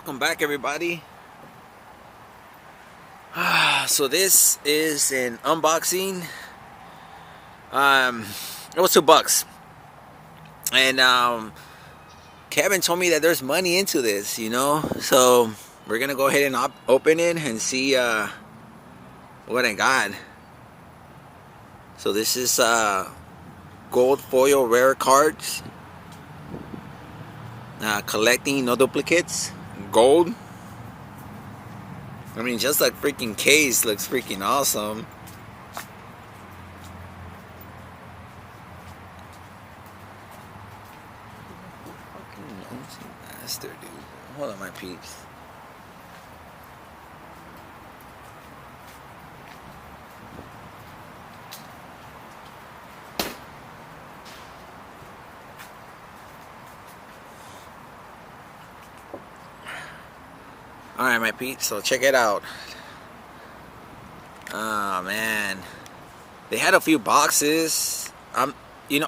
Welcome back, everybody. So this is an unboxing. It was $2, and Kevin told me that there's money into this, So we're gonna go ahead and open it and see what I got. So this is gold foil rare cards. Collecting, no duplicates. Gold. I mean, just like freaking case looks freaking awesome. Fucking bastard, dude. Hold on, my peeps. Alright, my peeps, so check it out. Oh man, they had a few boxes.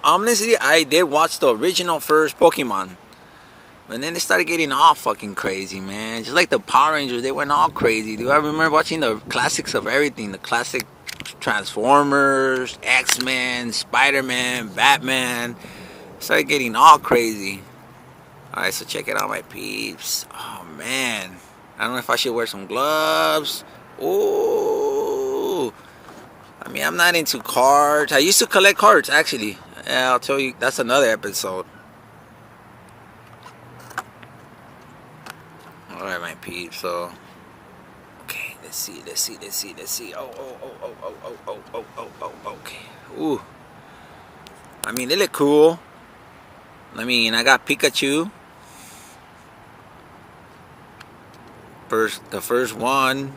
Honestly, I did watch the original first Pokemon, and then they started getting all fucking crazy, man. Just like the Power Rangers, they went all crazy, dude. I remember watching the classics of everything, the classic Transformers, X-Men, Spider-Man, Batman. Started getting all crazy. Alright, so check it out, my peeps. Oh man, I don't know if I should wear some gloves. Ooh. I mean, I'm not into cards. I used to collect cards, actually. Yeah, I'll tell you, that's another episode. Alright, my peeps, so. Okay, let's see. Oh, okay. Ooh. I mean, they look cool. I mean, I got Pikachu. The first one.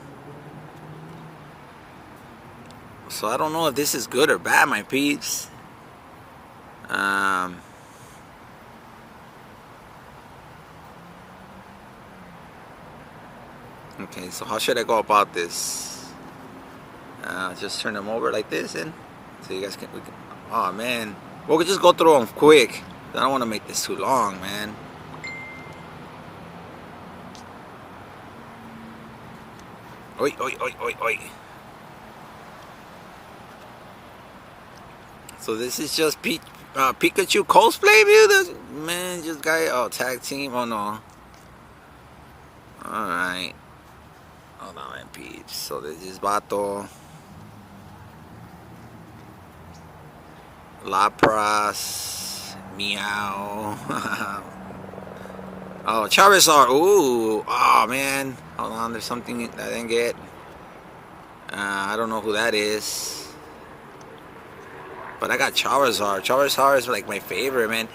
So I don't know if this is good or bad, my peeps. Okay, so how should I go about this? Just turn them over like this, and so you guys can. Oh man, we'll just go through them quick. I don't want to make this too long, man. Oi, oi, oi, oi, oi. So this is just Pikachu cosplay, dude. Man, just tag team. Oh no. All right. Hold on, my peeps. So this is Vato, Lapras, Meow. Oh, Charizard. Ooh. Oh man. Hold on. There's something that I didn't get. I don't know who that is. But I got Charizard. Charizard is like my favorite, man.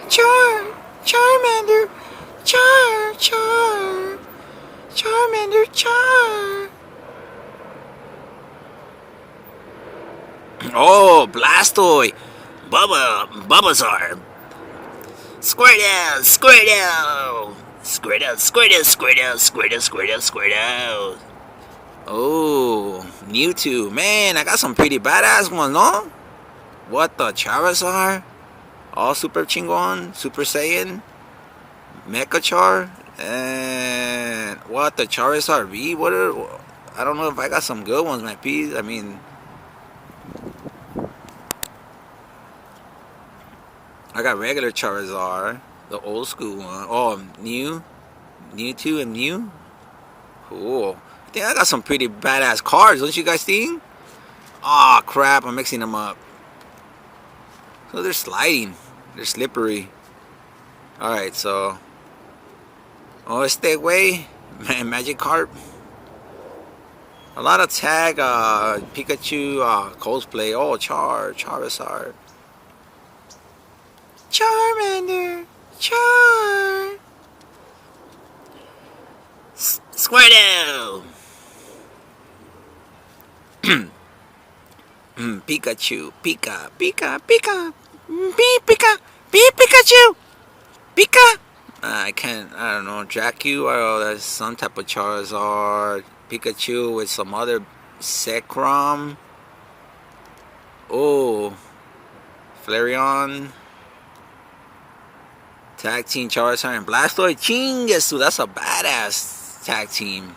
Charmander. Charmander, Char. Oh, Blastoise. Bulbasaur. Squirtle. Oh, Mewtwo. Man, I got some pretty badass ones, no? What the Charizard? All Super Chingon, Super Saiyan, Mechachar, and what the Charizard V? I don't know if I got some good ones, my peas. I mean, I got regular Charizard, the old school one. Oh, Mewtwo and Mew. Cool. I think I got some pretty badass cards, don't you guys think? Oh crap, I'm mixing them up. So they're sliding. They're slippery. Alright, so. Oh, stay away. Man, Magikarp. A lot of tag Pikachu cosplay. Oh, Charizard. Charmander. Squirtle. Pikachu, Pikachu, Pika. I don't know, Dracu, or that's some type of Charizard. Pikachu with some other Zekrom. Oh, Flareon. Tag team Charizard and Blastoise. Chingetsu, that's a badass tag team.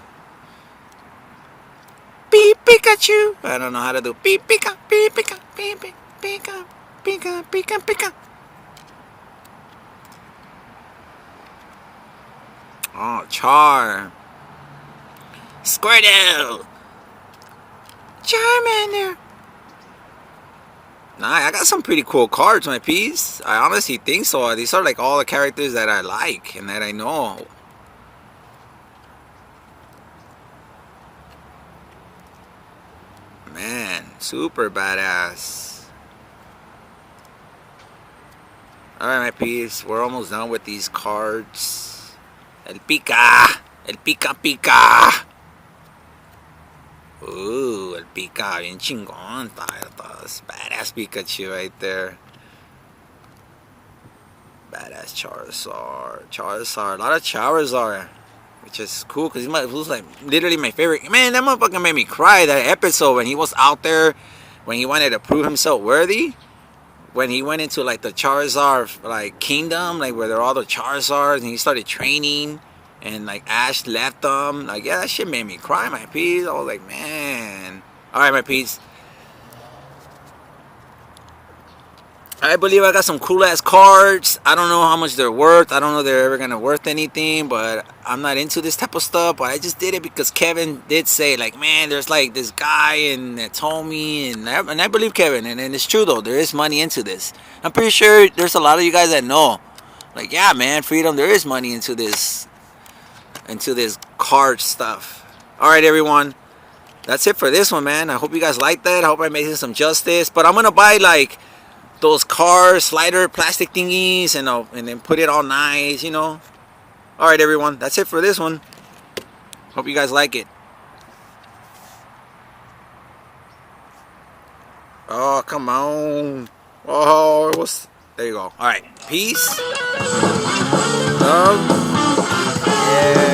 Beep Pikachu. I don't know how to do beep Pika, beep Pika, beep Pika, Pika, Pika, Pika. Oh, Char. Squirtle. Charmander. Nah, I got some pretty cool cards, my piece. I honestly think so. These are like all the characters that I like and that I know. Man, super badass. Alright, my piece. We're almost done with these cards. El Pika. El Pika Pika. Ooh, el Pika. Bien chingón. Badass Pikachu right there. Badass Charizard. Charizard. A lot of Charizard. Which is cool because he was like literally my favorite. Man, that motherfucker made me cry that episode when he was out there, when he wanted to prove himself worthy. When he went into like the Charizard like kingdom, like where there are all the Charizards, and he started training, and like Ash left them. Like, yeah, that shit made me cry, my piece. I was like, man. Alright, my piece. I believe I got some cool ass cards. I don't know how much they're worth. I don't know if they're ever gonna worth anything, but I'm not into this type of stuff. But I just did it because Kevin did say, like, man, there's like this guy and that told me, and I believe Kevin, and it's true though. There is money into this. I'm pretty sure there's a lot of you guys that know, like, yeah, man, Freedom, there is money into this card stuff. All right, everyone, that's it for this one, man. I hope you guys like that. I hope I made it some justice. But I'm gonna buy like those car slider plastic thingies and then put it all nice, you know. Alright, everyone, that's it for this one. Hope you guys like it. Oh, come on. Oh, there you go. Alright, peace. Yeah.